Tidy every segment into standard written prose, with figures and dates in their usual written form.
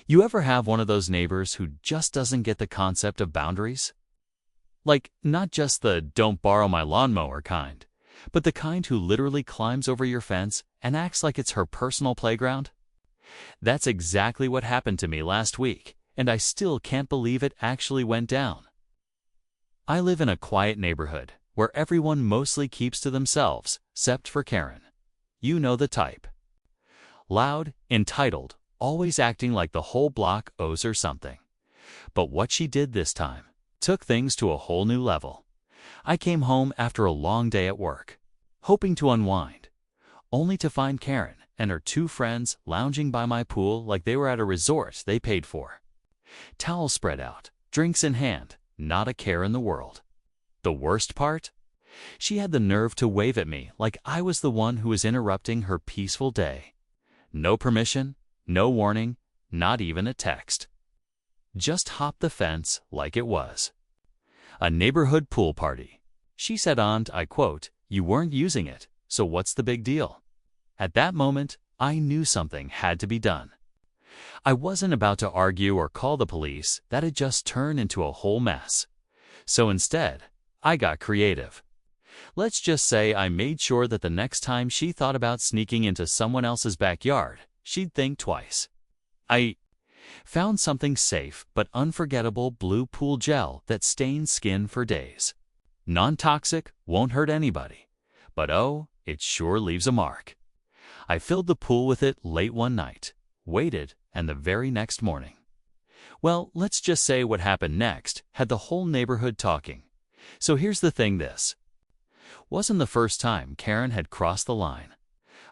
You ever have one of those neighbors who just doesn't get the concept of boundaries? Like, not just the "don't borrow my lawnmower" kind, but the kind who literally climbs over your fence and acts like it's her personal playground? That's exactly what happened to me last week, and I still can't believe it actually went down. I live in a quiet neighborhood where everyone mostly keeps to themselves, except for Karen. You know the type. Loud, entitled, always acting like the whole block owes her something. But what she did this time took things to a whole new level. I came home after a long day at work, hoping to unwind, only to find Karen and her two friends lounging by my pool like they were at a resort they paid for. Towels spread out, drinks in hand, not a care in the world. The worst part? She had the nerve to wave at me like I was the one who was interrupting her peaceful day. No permission, no warning, not even a text. Just hop the fence like it was a neighborhood pool party. She said I quote, "You weren't using it, so what's the big deal?" At that moment, I knew something had to be done. I wasn't about to argue or call the police. That had just turned into a whole mess. So instead, I got creative. Let's just say I made sure that the next time she thought about sneaking into someone else's backyard, she'd think twice. I found something safe but unforgettable: blue pool gel that stains skin for days. Non-toxic, won't hurt anybody. But oh, it sure leaves a mark. I filled the pool with it late one night, waited, and the very next morning. Well, let's just say what happened next had the whole neighborhood talking. So here's the thing: this wasn't the first time Karen had crossed the line.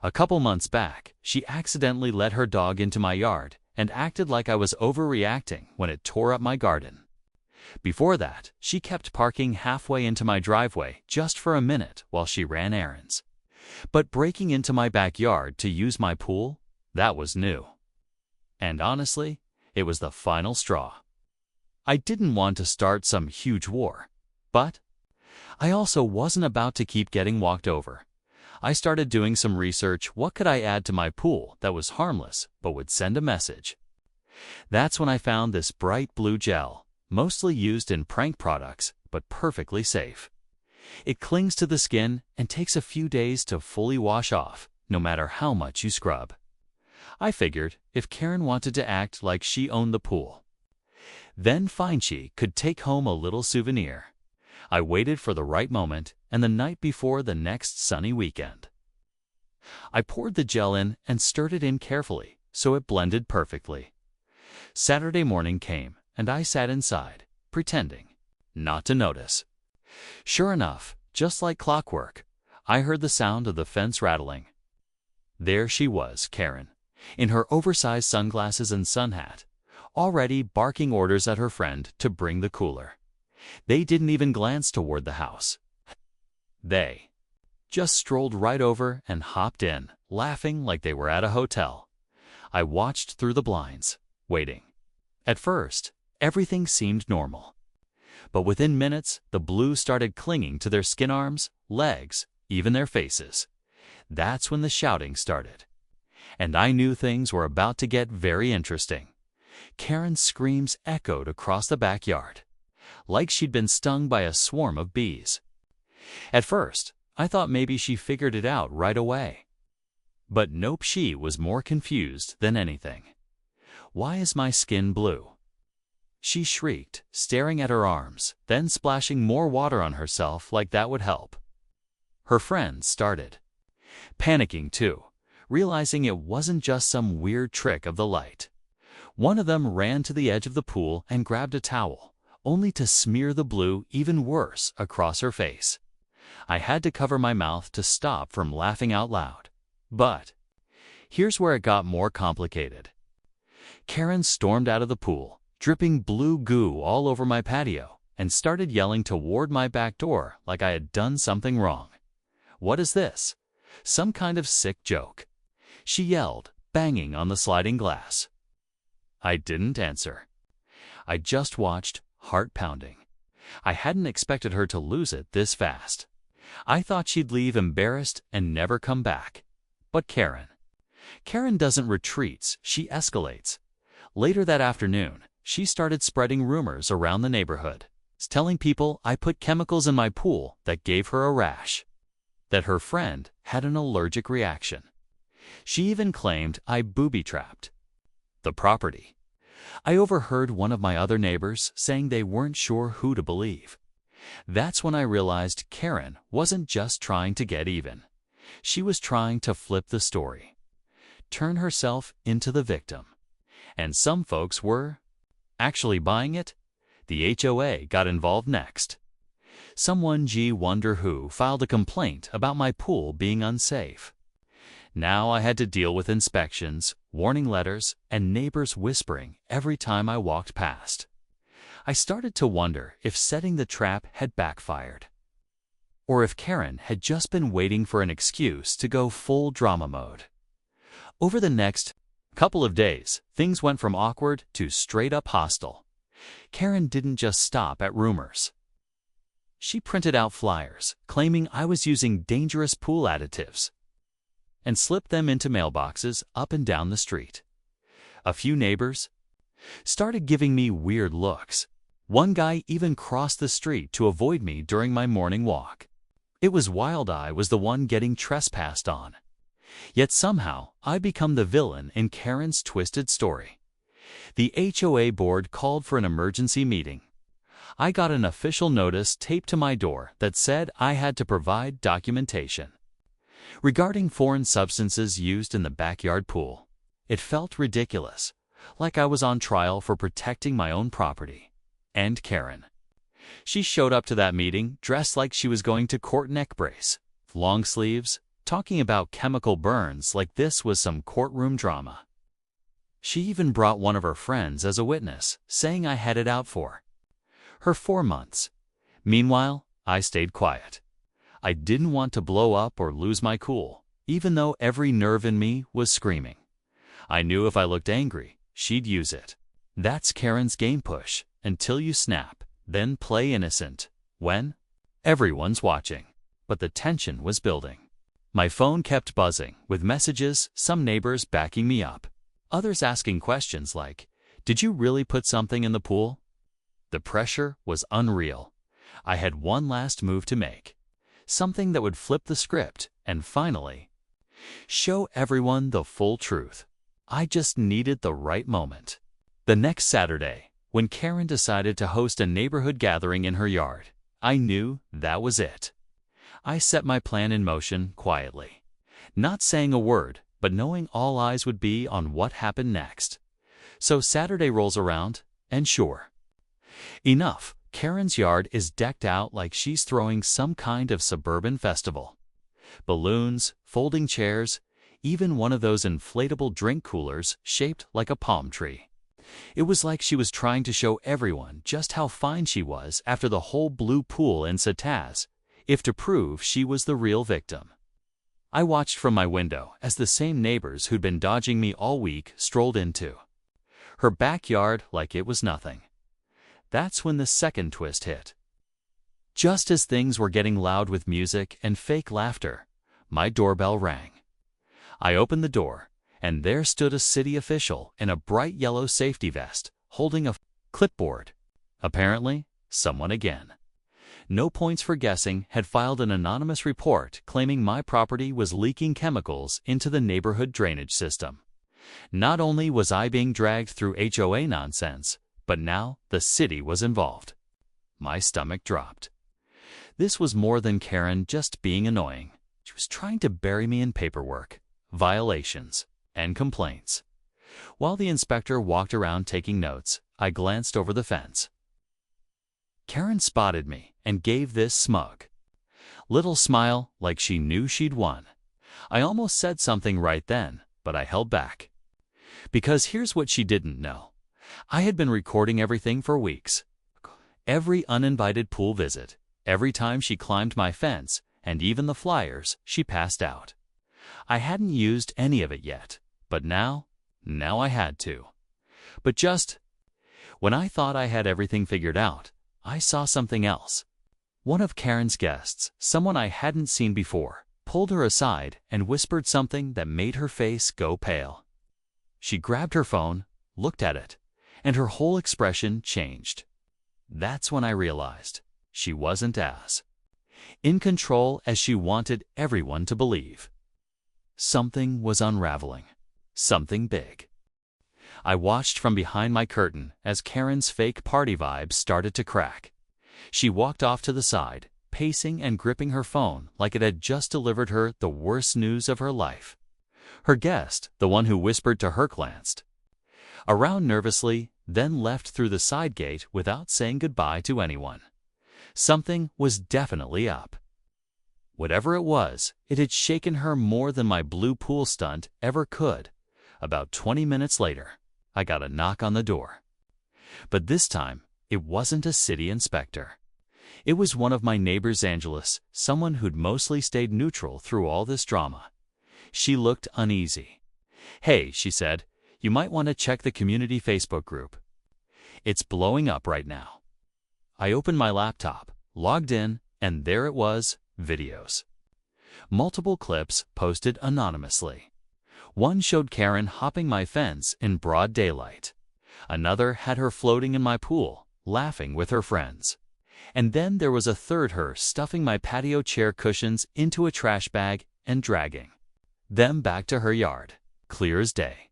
A couple months back, she accidentally let her dog into my yard and acted like I was overreacting when it tore up my garden. Before that, she kept parking halfway into my driveway just for a minute while she ran errands. But breaking into my backyard to use my pool, that was new. And honestly, it was the final straw. I didn't want to start some huge war, but I also wasn't about to keep getting walked over. I started doing some research. What could I add to my pool that was harmless but would send a message? That's when I found this bright blue gel, mostly used in prank products, but perfectly safe. It clings to the skin and takes a few days to fully wash off, no matter how much you scrub. I figured if Karen wanted to act like she owned the pool, then fine, she could take home a little souvenir. I waited for the right moment, and the night before the next sunny weekend, I poured the gel in and stirred it in carefully so it blended perfectly. Saturday morning came, and I sat inside, pretending not to notice. Sure enough, just like clockwork, I heard the sound of the fence rattling. There she was, Karen, in her oversized sunglasses and sun hat, already barking orders at her friend to bring the cooler. They didn't even glance toward the house. They just strolled right over and hopped in, laughing like they were at a hotel. I watched through the blinds, waiting. At first, everything seemed normal. But within minutes, the blue started clinging to their skin, arms, legs, even their faces. That's when the shouting started. And I knew things were about to get very interesting. Karen's screams echoed across the backyard, like she'd been stung by a swarm of bees. At first, I thought maybe she figured it out right away. But nope, she was more confused than anything. "Why is my skin blue?" she shrieked, staring at her arms, then splashing more water on herself like that would help. Her friends started panicking too, realizing it wasn't just some weird trick of the light. One of them ran to the edge of the pool and grabbed a towel, only to smear the blue even worse across her face. I had to cover my mouth to stop from laughing out loud. But here's where it got more complicated. Karen stormed out of the pool, dripping blue goo all over my patio, and started yelling toward my back door like I had done something wrong. "What is this? Some kind of sick joke?" she yelled, banging on the sliding glass. I didn't answer. I just watched, heart pounding. I hadn't expected her to lose it this fast. I thought she'd leave embarrassed and never come back. But Karen doesn't retreat, she escalates. Later that afternoon, she started spreading rumors around the neighborhood, telling people I put chemicals in my pool that gave her a rash, that her friend had an allergic reaction. She even claimed I booby-trapped the property. I overheard one of my other neighbors saying they weren't sure who to believe. That's when I realized Karen wasn't just trying to get even. She was trying to flip the story, turn herself into the victim. And some folks were actually buying it. The HOA got involved next. Someone wonder who filed a complaint about my pool being unsafe. Now I had to deal with inspections, warning letters, and neighbors whispering every time I walked past. I started to wonder if setting the trap had backfired, or if Karen had just been waiting for an excuse to go full drama mode. Over the next couple of days, things went from awkward to straight-up hostile. Karen didn't just stop at rumors. She printed out flyers claiming I was using dangerous pool additives and slipped them into mailboxes up and down the street. A few neighbors started giving me weird looks. One guy even crossed the street to avoid me during my morning walk. It was wild I was the one getting trespassed on. Yet somehow I become the villain in Karen's twisted story. The HOA board called for an emergency meeting. I got an official notice taped to my door that said I had to provide documentation regarding foreign substances used in the backyard pool. It felt ridiculous, like I was on trial for protecting my own property. And Karen. She showed up to that meeting dressed like she was going to court, neck brace, long sleeves, talking about chemical burns like this was some courtroom drama. She even brought one of her friends as a witness, saying I had it out for her 4 months. Meanwhile, I stayed quiet. I didn't want to blow up or lose my cool, even though every nerve in me was screaming. I knew if I looked angry, she'd use it. That's Karen's game: push until you snap, then play innocent when everyone's watching. But the tension was building. My phone kept buzzing with messages, some neighbors backing me up, others asking questions like, "Did you really put something in the pool?" The pressure was unreal. I had one last move to make, something that would flip the script and finally show everyone the full truth. I just needed the right moment. The next Saturday, when Karen decided to host a neighborhood gathering in her yard, I knew that was it. I set my plan in motion quietly, not saying a word, but knowing all eyes would be on what happened next. So Saturday rolls around, and sure enough, Karen's yard is decked out like she's throwing some kind of suburban festival. Balloons, folding chairs, even one of those inflatable drink coolers shaped like a palm tree. It was like she was trying to show everyone just how fine she was after the whole blue pool in Sataz, if to prove she was the real victim. I watched from my window as the same neighbors who'd been dodging me all week strolled into her backyard like it was nothing. That's when the second twist hit. Just as things were getting loud with music and fake laughter, my doorbell rang. I opened the door, and there stood a city official in a bright yellow safety vest, holding a clipboard. Apparently, someone again. No points for guessing, had filed an anonymous report claiming my property was leaking chemicals into the neighborhood drainage system. Not only was I being dragged through HOA nonsense, but now the city was involved. My stomach dropped. This was more than Karen just being annoying. She was trying to bury me in paperwork, violations, and complaints. While the inspector walked around taking notes, I glanced over the fence. Karen spotted me and gave this smug little smile like she knew she'd won. I almost said something right then, but I held back. Because here's what she didn't know. I had been recording everything for weeks. Every uninvited pool visit, every time she climbed my fence, and even the flyers she passed out. I hadn't used any of it yet, but now I had to. But just when I thought I had everything figured out, I saw something else. One of Karen's guests, someone I hadn't seen before, pulled her aside and whispered something that made her face go pale. She grabbed her phone, looked at it, and her whole expression changed. That's when I realized she wasn't as in control as she wanted everyone to believe. Something was unraveling. Something big. I watched from behind my curtain as Karen's fake party vibe started to crack. She walked off to the side, pacing and gripping her phone like it had just delivered her the worst news of her life. Her guest, the one who whispered to her, glanced around nervously, then left through the side gate without saying goodbye to anyone. Something was definitely up. Whatever it was, it had shaken her more than my blue pool stunt ever could. About 20 minutes later, I got a knock on the door. But this time, it wasn't a city inspector. It was one of my neighbors, Angelus, someone who'd mostly stayed neutral through all this drama. She looked uneasy. "Hey," she said, "you might want to check the community Facebook group. It's blowing up right now." I opened my laptop, logged in, and there it was, videos. Multiple clips posted anonymously. One showed Karen hopping my fence in broad daylight. Another had her floating in my pool, laughing with her friends. And then there was a third, her stuffing my patio chair cushions into a trash bag and dragging them back to her yard, clear as day.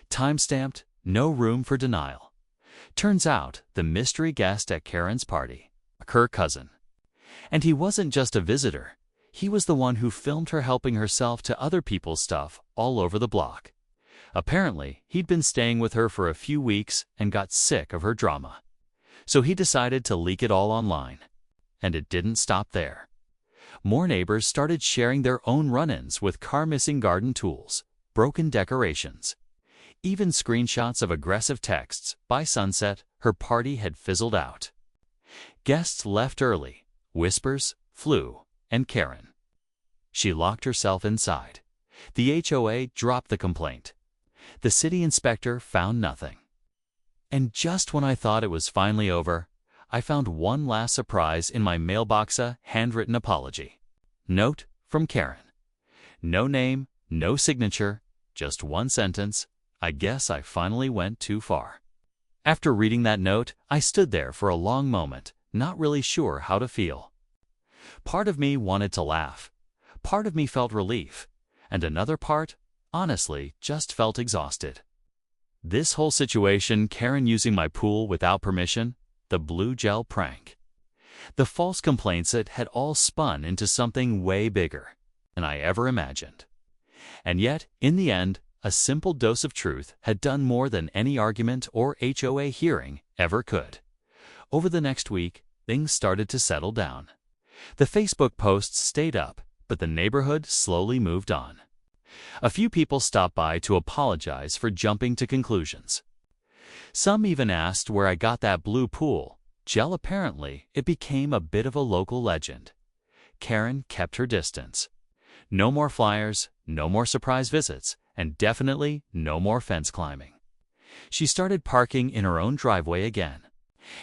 Time-stamped, no room for denial. Turns out, the mystery guest at Karen's party, her cousin. And he wasn't just a visitor. He was the one who filmed her helping herself to other people's stuff all over the block. Apparently, he'd been staying with her for a few weeks and got sick of her drama. So he decided to leak it all online. And it didn't stop there. More neighbors started sharing their own run-ins with car-missing garden tools, broken decorations, even screenshots of aggressive texts. By sunset, her party had fizzled out. Guests left early, whispers flew, and Karen. She locked herself inside. The HOA dropped the complaint. The city inspector found nothing. And just when I thought it was finally over, I found one last surprise in my mailbox: a handwritten apology. Note from Karen. No name, no signature, just one sentence: "I guess I finally went too far." After reading that note, I stood there for a long moment, not really sure how to feel. Part of me wanted to laugh. Part of me felt relief. And another part, honestly, just felt exhausted. This whole situation, Karen using my pool without permission, the blue gel prank, the false complaints, it had all spun into something way bigger than I ever imagined. And yet, in the end, a simple dose of truth had done more than any argument or HOA hearing ever could. Over the next week, things started to settle down. The Facebook posts stayed up, but the neighborhood slowly moved on. A few people stopped by to apologize for jumping to conclusions. Some even asked where I got that blue pool gel. Apparently, it became a bit of a local legend. Karen kept her distance. No more flyers, no more surprise visits, and definitely no more fence climbing. She started parking in her own driveway again,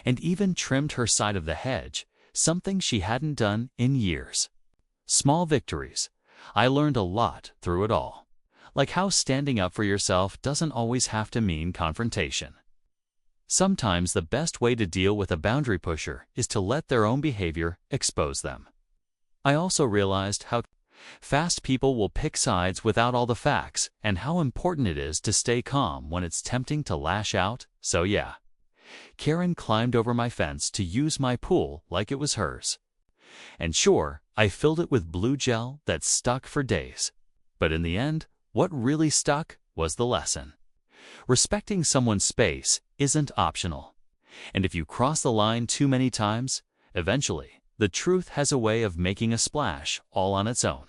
and even trimmed her side of the hedge, something she hadn't done in years. Small victories. I learned a lot through it all, like how standing up for yourself doesn't always have to mean confrontation. Sometimes the best way to deal with a boundary pusher is to let their own behavior expose them. I also realized how fast people will pick sides without all the facts, and how important it is to stay calm when it's tempting to lash out. So yeah, Karen climbed over my fence to use my pool like it was hers. And sure, I filled it with blue gel that stuck for days. But in the end, what really stuck was the lesson. Respecting someone's space isn't optional. And if you cross the line too many times, eventually, the truth has a way of making a splash all on its own.